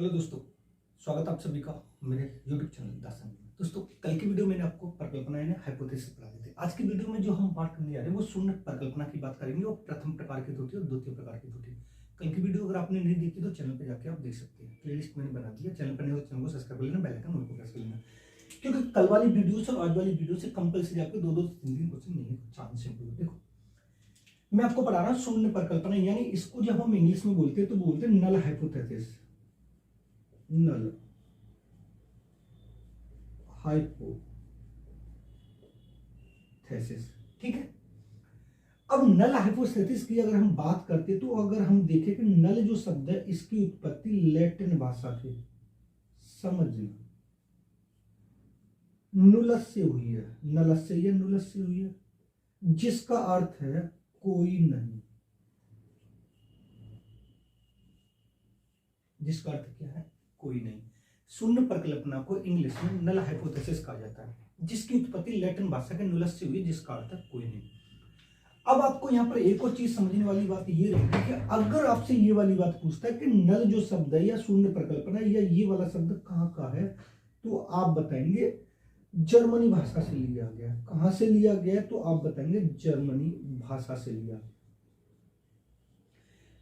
Hello दोस्तों, स्वागत है आप सभी का मेरे YouTube चैनल दासन में। दोस्तों, कल की वीडियो मैंने आपको परिकल्पना यानी हाइपोथेसिस पढ़ा दी थी। आज की वीडियो में जो हम बात करने जा रहे हैं वो शून्य परिकल्पना की बात करेंगे और प्रथम प्रकार की त्रुटि और द्वितीय प्रकार की त्रुटि। कल की वीडियो अगर आपने नहीं देखी तो चैनल पर जाकर आप देख सकते हैं। प्लेलिस्ट मैंने बना दिया, चैनल पर नहीं हो चैनल को सब्सक्राइब कर लेना, बेल आइकन ऑन को प्रेस कर लेना, क्योंकि कल वाली वीडियो से और आज वाली वीडियो से कंपल्सरी आपके दो तीन क्वेश्चन नहीं चांस है। देखो, मैं आपको पढ़ा रहा हूँ शून्य परिकल्पना, यानी इसको जब हम इंग्लिश में बोलते हैं तो बोलते हैं नल हाइपोथेसिस। नल हाइपोथेसिस, ठीक है। अब नल हाइपोथेसिस की अगर हम बात करते तो अगर हम देखें कि नल जो शब्द है इसकी उत्पत्ति लैटिन भाषा के समझना नुलस से हुई है। नलस से या नुलस से हुई है, जिसका अर्थ है कोई नहीं। जिसका अर्थ क्या है? कोई नहीं। शून्य परिकल्पना को इंग्लिश में नल हाइपोथेसिस कहा जाता है, जिसकी उत्पत्ति लैटिन भाषा के नुलस से हुई, जिसका अर्थ है कोई नहीं। अब आपको यहां पर एक और चीज समझने वाली बात ये रहेगी कि अगर आपसे ये वाली बात पूछता है कि नल जो शब्द है या शून्य परिकल्पना या ये वाला शब्द कहां का है, तो आप बताएंगे जर्मनी भाषा से लिया गया। कहां से लिया गया? तो आप बताएंगे जर्मनी भाषा से लिया।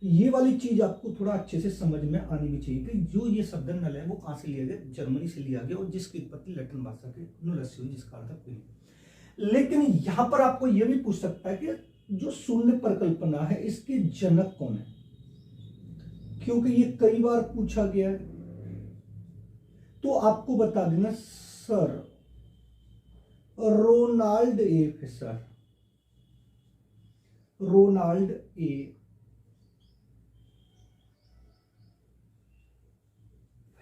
ये वाली चीज आपको थोड़ा अच्छे से समझ में आनी भी चाहिए कि जो ये शब्द नल है वो कहां से लिया गया? जर्मनी से लिया गया, और जिसकी उत्पत्ति लैटिन भाषा के नुलस से हुई, जिसका अर्थ कोई नहीं। लेकिन यहां पर आपको यह भी पूछ सकता है कि जो शून्य परिकल्पना है इसके जनक कौन है, क्योंकि ये कई बार पूछा गया है। तो आपको बता देना सर रोनाल्ड ए फिशर। रोनाल्ड ए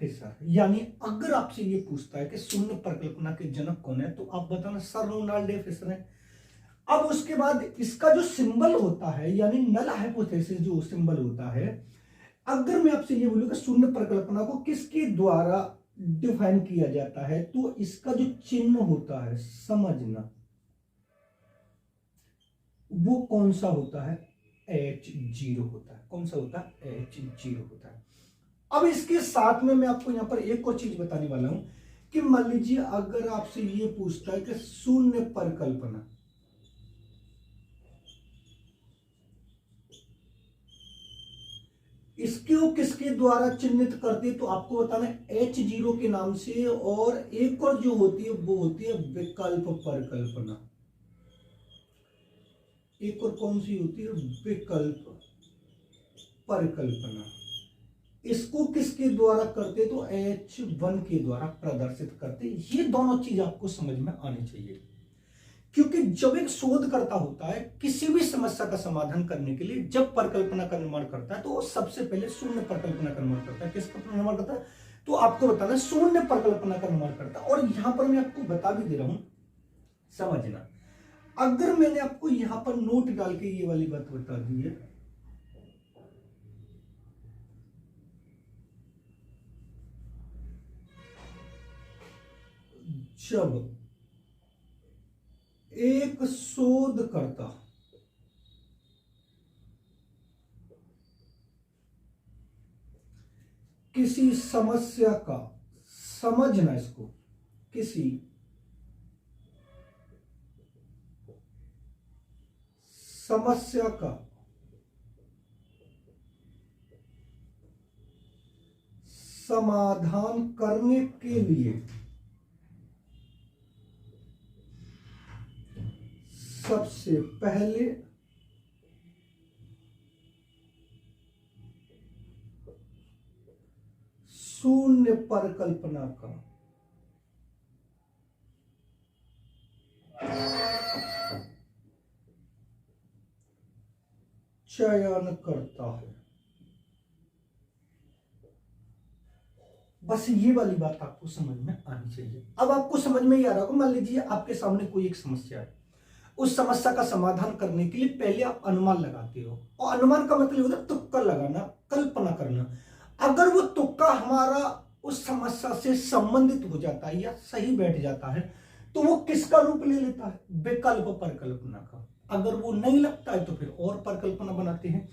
फिशर। यानी अगर आपसे ये पूछता है कि शून्य परिकल्पना के जनक कौन है, तो आप बताना सर रोनाल्ड ए फिशर है। अब उसके बाद इसका जो सिंबल होता है, यानी नल हाइपोथेसिस जो सिंबल होता है, अगर मैं आपसे ये बोलूं कि शून्य परिकल्पना को किसके द्वारा डिफाइन किया जाता है, तो इसका जो चिन्ह होता है समझना, वो कौन सा होता है? H0 होता है। कौन सा होता है? H0 होता है। अब इसके साथ में मैं आपको यहां पर एक और चीज बताने वाला हूं कि मान लीजिए अगर आपसे ये पूछता है कि शून्य परिकल्पना इसको किसके द्वारा चिन्हित करते, तो आपको बताना H0 के नाम से। और एक और जो होती है वो होती है विकल्प परिकल्पना। एक और कौन सी होती है? विकल्प परिकल्पना। इसको किसके द्वारा करते, तो H1 के द्वारा प्रदर्शित करते। ये दोनों चीज आपको समझ में आनी चाहिए, क्योंकि जब एक शोधकर्ता होता है किसी भी समस्या का समाधान करने के लिए जब परिकल्पना का निर्माण करता है, तो वो सबसे पहले शून्य परिकल्पना का निर्माण करता है। किसका निर्माण करता है? तो आपको बताना शून्य परिकल्पना का निर्माण करता है। और यहां पर मैं आपको बता भी दे रहा हूं, समझना। अगर मैंने आपको यहां पर नोट डाल के ये वाली बात बता दी है, जब एक शोधकर्ता किसी समस्या का, समझना इसको, किसी समस्या का समाधान करने के लिए सबसे पहले शून्य परिकल्पना का चयन करता है। बस ये वाली बात आपको समझ में आनी चाहिए। अब आपको समझ में ही आ रहा होगा, मान लीजिए आपके सामने कोई एक समस्या है, उस समस्या का समाधान करने के लिए पहले आप अनुमान लगाते हो, और अनुमान का मतलब होता है तुक्का लगाना, कल्पना करना। अगर वो तुक्का हमारा उस समस्या से संबंधित हो जाता है या सही बैठ जाता है, तो वो किसका रूप ले लेता है? विकल्प परिकल्पना का। अगर वो नहीं लगता है तो फिर और परिकल्पना बनाते हैं।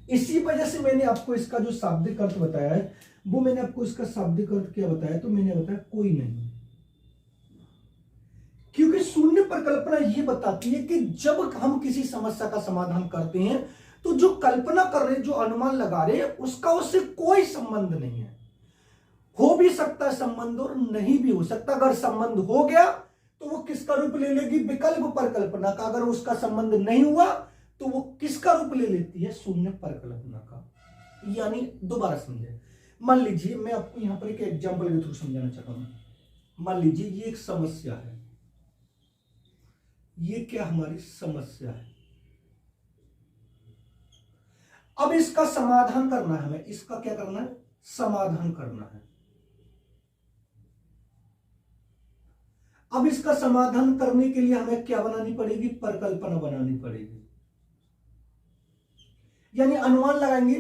इसी वजह से मैंने आपको इसका जो शाब्दिक अर्थ बताया है, वो मैंने आपको इसका शाब्दिक अर्थ क्या बताया, तो मैंने बताया कोई नहीं। क्योंकि शून्य परिकल्पना ये बताती है कि जब हम किसी समस्या का समाधान करते हैं तो जो कल्पना कर रहे हैं, जो अनुमान लगा रहे हैं, उसका उससे कोई संबंध नहीं है। हो भी सकता है संबंध और नहीं भी हो सकता। अगर संबंध हो गया तो वो किसका रूप ले लेगी, विकल्प परिकल्पना का। अगर उसका संबंध नहीं हुआ तो वो किसका रूप ले लेती है, शून्य परिकल्पना का। यानी दोबारा समझे, मान लीजिए मैं आपको यहां पर एक एग्जांपल के थ्रू समझाना चाहता हूं। मान लीजिए ये एक समस्या है, ये क्या हमारी समस्या है। अब इसका समाधान करना है हमें, इसका क्या करना है, समाधान करना है। अब इसका समाधान करने के लिए हमें क्या बनानी पड़ेगी, परिकल्पना बनानी पड़ेगी। यानी अनुमान लगाएंगे।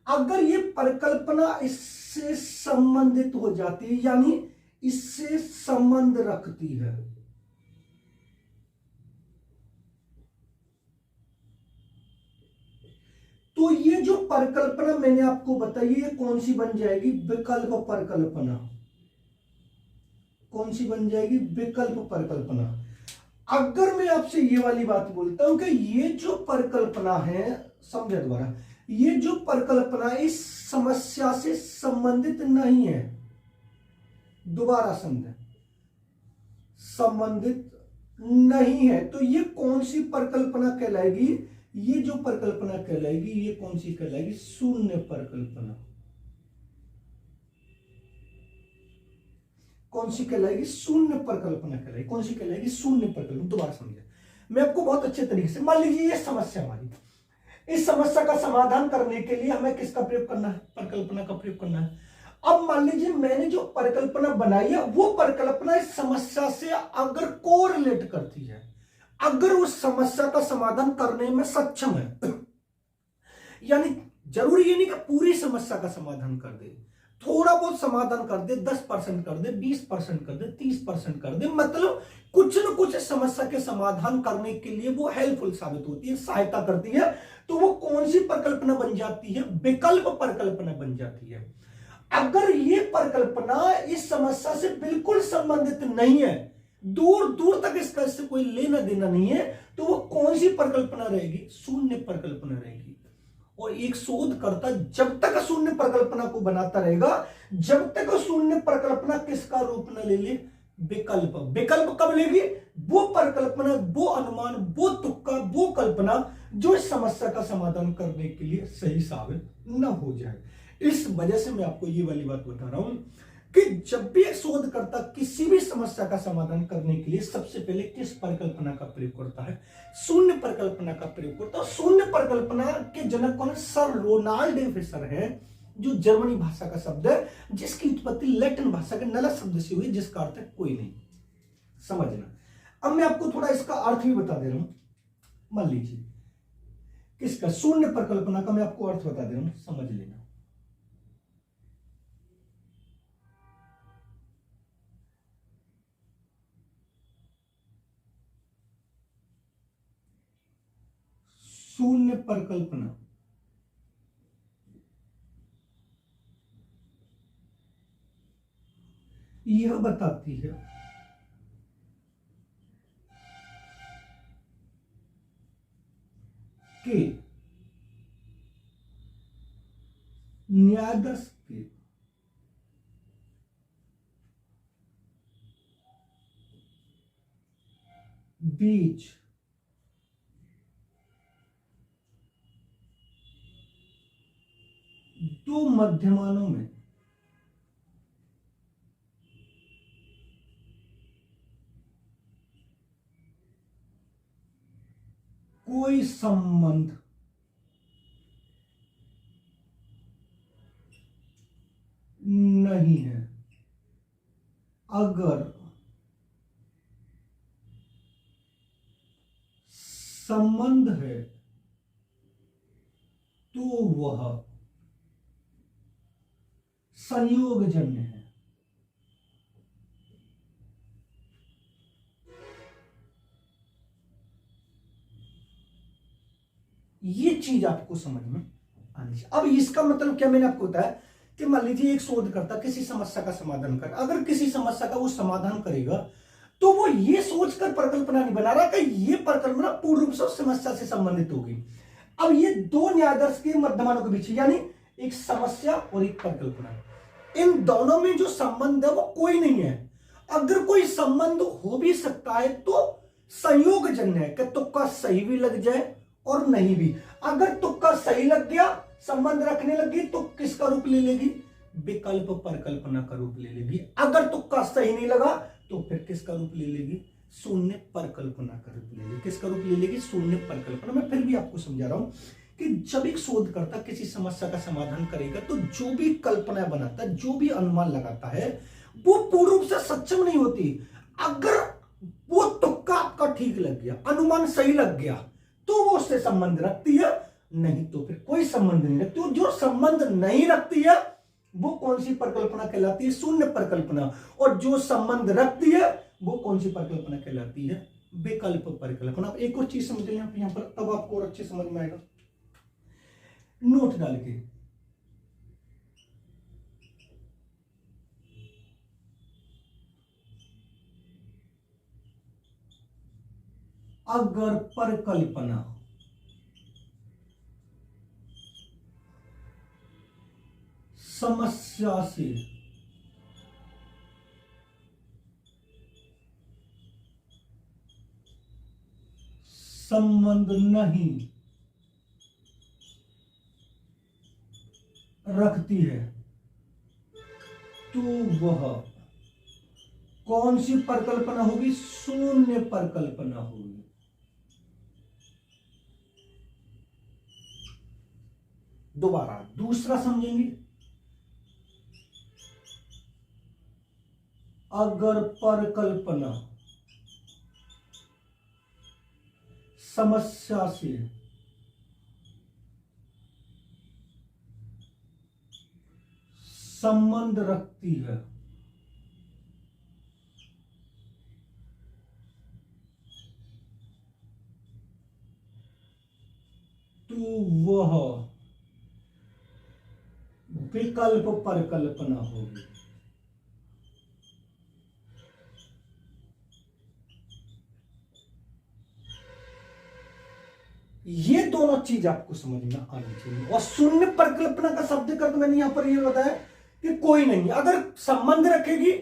अगर ये परिकल्पना इससे संबंधित हो जाती है, यानी इससे संबंध रखती है, तो ये जो परिकल्पना मैंने आपको बताई ये कौन सी बन जाएगी, विकल्प परिकल्पना। कौन सी बन जाएगी, विकल्प परिकल्पना। अगर मैं आपसे ये वाली बात बोलता हूं कि ये जो परिकल्पना है, समझे दोबारा, ये जो परिकल्पना इस समस्या से संबंधित नहीं है, दोबारा समझे, संबंधित नहीं है, तो ये कौन सी परिकल्पना कहलाएगी, ये जो परिकल्पना कहलाएगी ये कौन सी कहलाएगी, शून्य परिकल्पना। कौन सी कहलाएगी, शून्य परिकल्पना कहलाएगी। कौन सी कहलाएगी, शून्य परिकल्पना। दोबारा समझिए, मैं आपको बहुत अच्छे तरीके से, मान लीजिए ये समस्या हमारी, इस समस्या का समाधान करने के लिए हमें किसका प्रयोग करना है, परिकल्पना का प्रयोग करना है। अब मान लीजिए मैंने जो परिकल्पना बनाई है वो परिकल्पना इस समस्या से अगर कोरिलेट करती है, अगर उस समस्या का समाधान करने में सक्षम है, यानी जरूरी ये नहीं कि पूरी समस्या का समाधान कर दे, थोड़ा बहुत समाधान कर दे, 10% कर दे, 20% कर दे, 30% कर दे, मतलब कुछ न कुछ समस्या के समाधान करने के लिए वो हेल्पफुल साबित होती है, सहायता करती है, तो वो कौन सी परिकल्पना बन जाती है, विकल्प परिकल्पना बन जाती है। अगर ये परिकल्पना इस समस्या से बिल्कुल संबंधित नहीं है, दूर दूर तक इसका इससे कोई लेना देना नहीं है, तो वो कौन सी परिकल्पना रहेगी, शून्य परिकल्पना रहेगी। और एक शोधकर्ता जब तक शून्य परिकल्पना को बनाता रहेगा, जब तक शून्य परिकल्पना किसका रूप न ले ले, विकल्प। विकल्प कब लेगी, वो परिकल्पना, वो अनुमान, वो तुक्का, वो कल्पना जो इस समस्या का समाधान करने के लिए सही साबित न हो जाए। इस वजह से मैं आपको ये वाली बात बता रहा हूं कि जब भी एक शोधकर्ता किसी भी समस्या का समाधान करने के लिए सबसे पहले किस परिकल्पना का प्रयोग करता है, शून्य परिकल्पना का प्रयोग करता है। शून्य परिकल्पना के जनक कौन है, सर रोनाल्ड फिशर है, जो जर्मनी भाषा का शब्द है, जिसकी उत्पत्ति लैटिन भाषा के नला शब्द से हुई, जिसका अर्थ है कोई नहीं। समझना। अब मैं आपको थोड़ा इसका अर्थ भी बता दे रहा हूं। मान लीजिए किसका, शून्य परिकल्पना का मैं आपको अर्थ बता दे रहा हूं, समझ लेना। शून्य परिकल्पना यह बताती है कि न्यायाधीश के बीच दो मध्यमानों में कोई संबंध नहीं है। अगर संबंध है तो वह संयोगजन्य है। ये चीज आपको समझ में आनी चाहिए। अब इसका मतलब क्या, मैंने आपको बताया कि मान लीजिए एक शोधकर्ता किसी समस्या का समाधान कर, अगर किसी समस्या का वो समाधान करेगा तो वो ये सोचकर परिकल्पना नहीं बना रहा कि ये परिकल्पना पूर्ण रूप से उस समस्या से संबंधित होगी। अब ये दो न्यायादर्श के मध्यमानों के बीच, यानी एक समस्या और एक परिकल्पना, इन दोनों में जो संबंध है वो कोई नहीं है। अगर कोई संबंध हो भी सकता है तो संयोगजन्य है कि तुक्का सही भी लग जाए और नहीं भी। अगर तुक्का सही लग गया, संबंध रखने लगी, तो किसका रूप ले लेगी? विकल्प परिकल्पना का रूप ले लेगी। अगर तुक्का सही नहीं लगा तो फिर किसका रूप ले लेगी? शून्य परिकल्पना का रूप ले लेगी। किसका रूप ले लेगी? शून्य परिकल्पना। मैं फिर भी आपको समझा रहा हूं कि जब एक शोधकर्ता किसी समस्या का समाधान करेगा तो जो भी कल्पना बनाता है, जो भी अनुमान लगाता है, वो पूर्ण रूप से सक्षम नहीं होती। अगर वो तुक्का आपका ठीक लग गया, अनुमान सही लग गया, तो वो उससे संबंध रखती है, नहीं तो फिर कोई संबंध नहीं रखती। जो संबंध नहीं रखती है वो कौन सी परिकल्पना कहलाती है? शून्य परिकल्पना। और जो संबंध रखती है वो कौन सी परिकल्पना कहलाती है? विकल्प परिकल्पना। एक और चीज समझ लें यहां पर, तब आपको और अच्छे समझ में आएगा। नोट डाल के, अगर परिकल्पना समस्या से संबंध नहीं रखती है तो वह कौन सी परिकल्पना होगी? शून्य परिकल्पना होगी। दोबारा दूसरा समझेंगे। अगर परिकल्पना समस्या से संबंध रखती है तो वह विकल्प परिकल्पना होगी। ये दोनों चीज आपको समझ में आनी चाहिए। और शून्य परिकल्पना का शब्द कर मैंने यहां पर ये बताया कि कोई नहीं, अगर संबंध रखेगी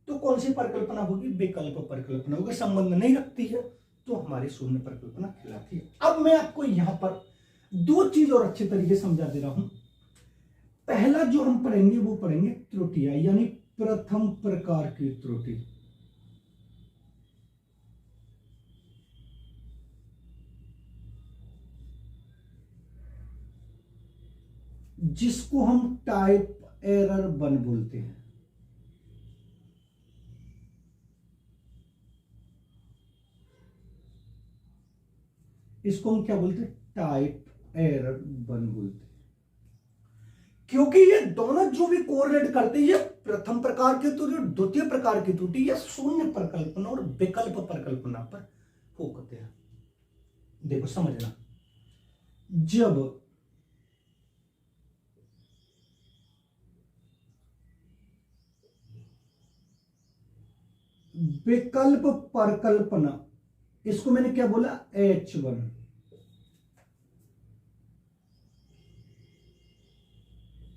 तो कौन सी परिकल्पना होगी? विकल्प परिकल्पना होगी। संबंध नहीं रखती है तो हमारी शून्य परिकल्पना कहलाती है। अब मैं आपको यहां पर दो चीज और अच्छे तरीके से समझा दे रहा हूं। पहला जो हम पढ़ेंगे वो पढ़ेंगे त्रुटियां, यानी प्रथम प्रकार की त्रुटि, जिसको हम टाइप एरर 1 बोलते हैं। इसको हम क्या बोलते हैं? टाइप एरर 1 बोलते हैं। क्योंकि ये दोनों जो भी कोरिलेट करते हैं, ये प्रथम प्रकार की त्रुटि और द्वितीय प्रकार की त्रुटि, ये शून्य परिकल्पना और विकल्प परिकल्पना पर फोकस है। देखो समझना, जब विकल्प परिकल्पना, इसको मैंने क्या बोला? H1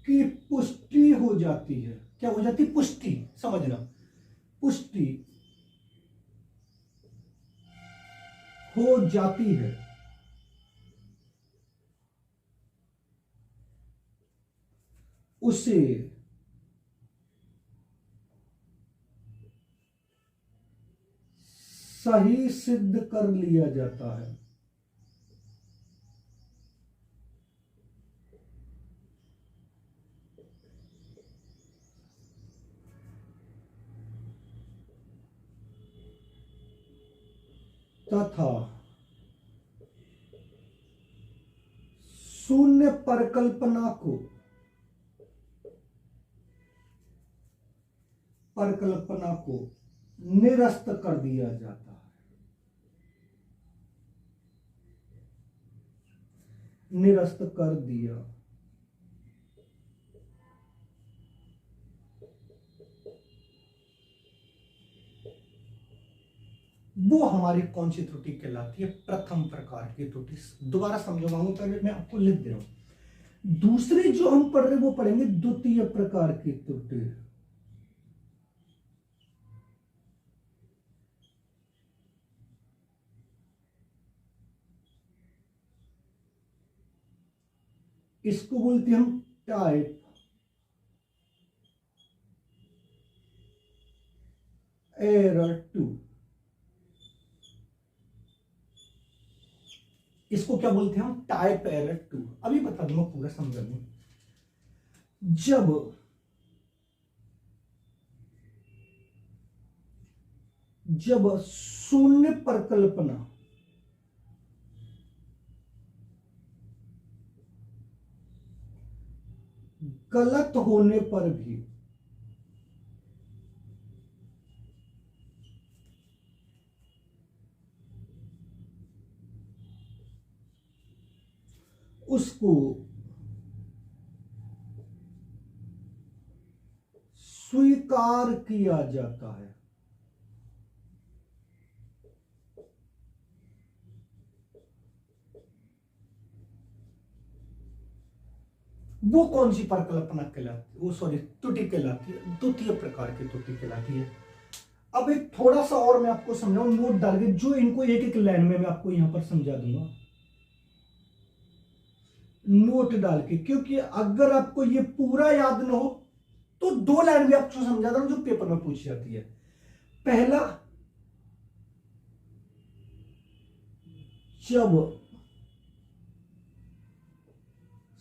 की पुष्टि हो जाती है। क्या हो जाती? पुष्टि। समझना, पुष्टि हो जाती है उसे सही सिद्ध कर लिया जाता है। तथा शून्य परिकल्पना को निरस्त कर दिया जाता है। निरस्त कर दिया वो हमारी कौन सी त्रुटि कहलाती है? प्रथम प्रकार की त्रुटि। दोबारा समझाऊंगा, पहले मैं आपको लिख दे रहा हूं। दूसरी जो हम पढ़ रहे वो पढ़ेंगे द्वितीय प्रकार की त्रुटि। इसको बोलते हैं हम टाइप एरर 2। इसको क्या बोलते हैं हम? Type error 2। अभी बता दूंगा, पूरा समझा दूंगा। जब शून्य परिकल्पना गलत होने पर भी उसको स्वीकार किया जाता है, वो कौन सी परिकल्पना कहलाती है? वो सॉरी त्रुटि कहलाती है, द्वितीय प्रकार की त्रुटि कहलाती है। अब एक थोड़ा सा और मैं आपको समझाऊं, नोट डाल के, जो इनको एक एक लाइन में मैं आपको यहां पर समझा दूंगा, नोट डाल के, क्योंकि अगर आपको ये पूरा याद ना हो तो दो लाइन भी आपको समझा रहा हूं जो पेपर में पूछी जाती है। पहला, जब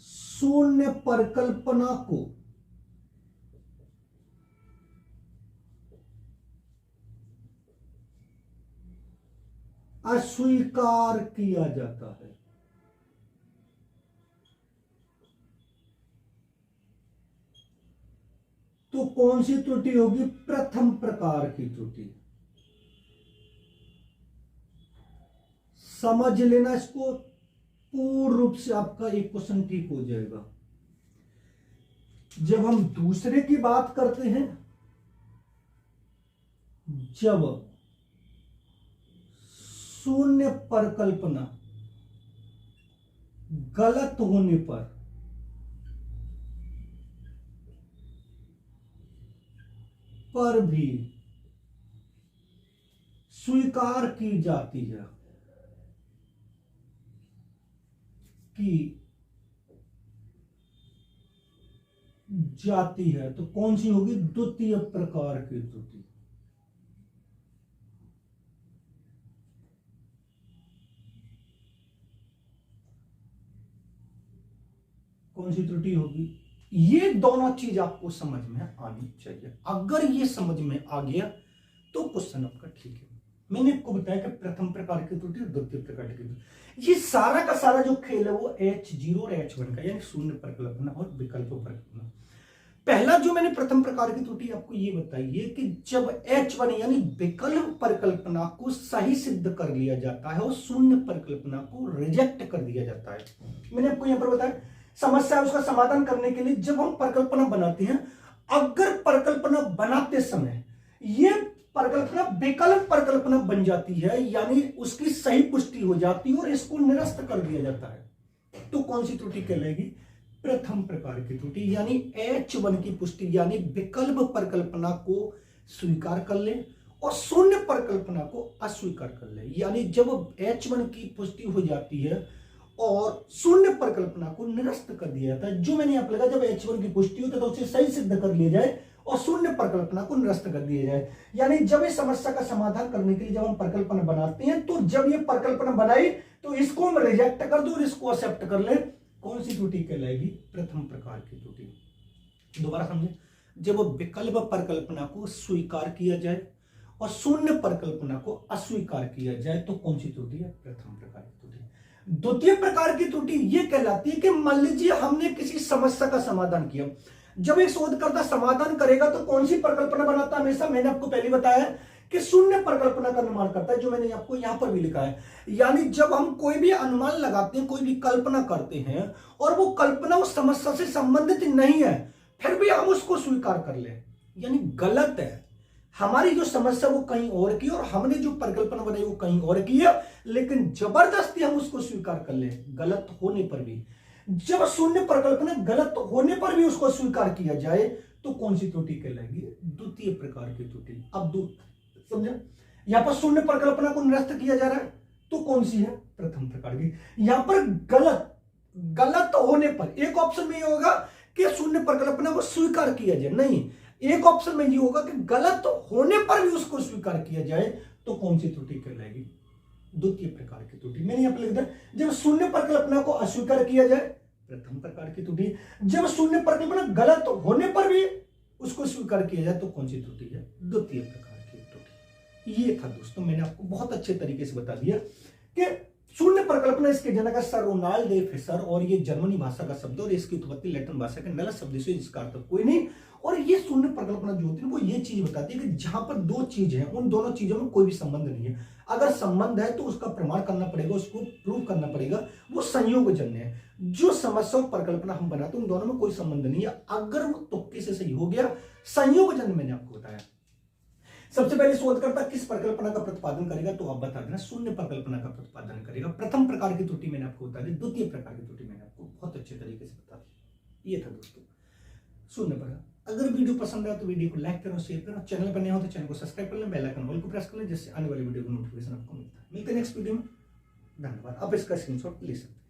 शून्य परिकल्पना को अस्वीकार किया जाता है, तो कौन सी त्रुटि होगी? प्रथम प्रकार की त्रुटि। समझ लेना इसको, पूर्ण रूप से आपका एक क्वेश्चन ठीक हो जाएगा। जब हम दूसरे की बात करते हैं, जब शून्य परिकल्पना गलत होने पर भी स्वीकार की जाती है तो कौन सी होगी? द्वितीय प्रकार की त्रुटि। कौन सी त्रुटि होगी? ये दोनों चीज आपको समझ में आनी चाहिए। अगर ये समझ में आ गया तो क्वेश्चन आपका ठीक है। मैंने आपको बताया कि प्रथम प्रकार की त्रुटि और द्वितीय प्रकार की त्रुटि, ये सारा का सारा जो खेल है वो H0 और H1 का, यानी शून्य परिकल्पना और विकल्प परिकल्पना। पहला जो मैंने प्रथम प्रकार की त्रुटि आपको ये बताई है कि जब H1 यानी विकल्प परिकल्पना को सही सिद्ध कर लिया जाता है और शून्य परिकल्पना को रिजेक्ट कर दिया जाता है। मैंने आपको यहां पर बताया, समस्या उसका समाधान करने के लिए जब हम परिकल्पना बनाते हैं, अगर परिकल्पना बनाते समय ये परिकल्पना विकल्प परिकल्पना बन जाती है, यानी उसकी सही पुष्टि हो जाती है और इसको निरस्त कर दिया जाता है, तो कौन सी त्रुटि कहलाएगी? प्रथम प्रकार की त्रुटि। यानी H1 की पुष्टि यानी विकल्प परिकल्पना को स्वीकार कर ले और शून्य परिकल्पना को अस्वीकार कर ले। यानी जब H1 की पुष्टि हो जाती है और शून्य परिकल्पना को निरस्त कर दिया जाता है, जो मैंने यहां पर लगा, जब H1 की पुष्टि होती है तो उसे सही सिद्ध कर लिया जाए और शून्य परिकल्पना को निरस्त कर दिया जाए। यानी जब इस समस्या का समाधान करने के लिए जब हम परिकल्पना बनाते हैं, तो जब ये परिकल्पना बनाई तो इसको हम रिजेक्ट कर दो और इसको एक्सेप्ट कर ले, कौन सी त्रुटि कहलाएगी? प्रथम प्रकार की त्रुटि। दोबारा समझे, जब विकल्प परिकल्पना को स्वीकार किया जाए और शून्य परिकल्पना को अस्वीकार किया जाए तो कौन सी त्रुटि है? प्रथम प्रकार की त्रुटि। द्वितीय प्रकार की त्रुटि यह कहलाती है कि मान लीजिए हमने किसी समस्या का समाधान किया, जब एक शोधकर्ता समाधान करेगा तो कौन सी परिकल्पना बनाता है? हमेशा मैंने आपको पहले बताया कि शून्य परिकल्पना का निर्माण करता है, जो मैंने आपको यहां पर भी लिखा है। यानी जब हम कोई भी अनुमान लगाते हैं, कोई भी कल्पना करते हैं और वो कल्पना उस समस्या से संबंधित नहीं है, फिर भी हम उसको स्वीकार कर ले, यानी गलत है। हमारी जो समस्या वो कहीं और की और हमने जो परिकल्पना बनाई वो कहीं और की है, लेकिन जबरदस्ती हम उसको स्वीकार कर ले गलत होने पर भी। जब शून्य परिकल्पना गलत होने पर भी उसको स्वीकार किया जाए तो कौन सी त्रुटि कहलाएगी? द्वितीय प्रकार की त्रुटि। अब समझा, यहां पर शून्य परिकल्पना को निरस्त किया जा रहा है तो कौन सी है? प्रथम प्रकार की। यहां पर गलत होने पर एक ऑप्शन में ये होगा कि शून्य परिकल्पना को स्वीकार किया जाए, नहीं, एक ऑप्शन में ये होगा कि गलत होने पर भी उसको स्वीकार किया जाए तो कौन सी त्रुटि कहलाएगी? द्वितीय प्रकार की त्रुटि। मैंने यहां पर लिख दिया, जब शून्य परिकल्पना को अस्वीकार किया जाए प्रथम प्रकार की त्रुटि, जब शून्य परिकल्पना गलत होने पर भी उसको स्वीकार किया जाए तो कौन सी त्रुटि है? द्वितीय प्रकार की त्रुटि। ये था दोस्तों, मैंने आपको बहुत अच्छे तरीके से बता दिया कि शून्य परिकल्पना इसके जनक सर रोनाल्ड डे फिशर और ये जर्मनी भाषा का शब्द और इसकी उत्पत्ति लैटिन भाषा के नल शब्द से, जिसका अर्थ कोई नहीं। और ये शून्य परिकल्पना जो होती है वो ये चीज बताती है कि जहां पर दो चीज है उन दोनों चीजों में कोई भी संबंध नहीं है। अगर संबंध है तो उसका प्रमाण करना पड़ेगा, उसको प्रूव करना पड़ेगा, वो संयोगजन्य है। जो समस्या और परिकल्पना हम बनाते हैं उन दोनों में कोई संबंध नहीं है। अगर वो तुक्के से सही हो गया, संयोगजन्य मैंने आपको बताया। सबसे पहले शोधकर्ता किस परिकल्पना का प्रतिपादन करेगा तो आप बता देना, शून्य परिकल्पना का प्रतिपादन करेगा। प्रथम प्रकार की त्रुटि मैंने आपको बता दी, द्वितीय प्रकार की त्रुटि मैंने आपको बहुत अच्छे तरीके से बता दी। ये था दोस्तों शून्य परिकल्पना। अगर वीडियो पसंद आया तो वीडियो को लाइक करो, शेयर करो, चैनल पर नए हो तो चैनल को सब्सक्राइब कर लें, बेल आइकन ऑल को प्रेस कर लें, जिससे आने वाली वीडियो का नोटिफिकेशन आपको मिलता है। मिलते हैं नेक्स्ट वीडियो में। धन्यवाद। आप इसका स्क्रीनशॉट ले सकते हैं।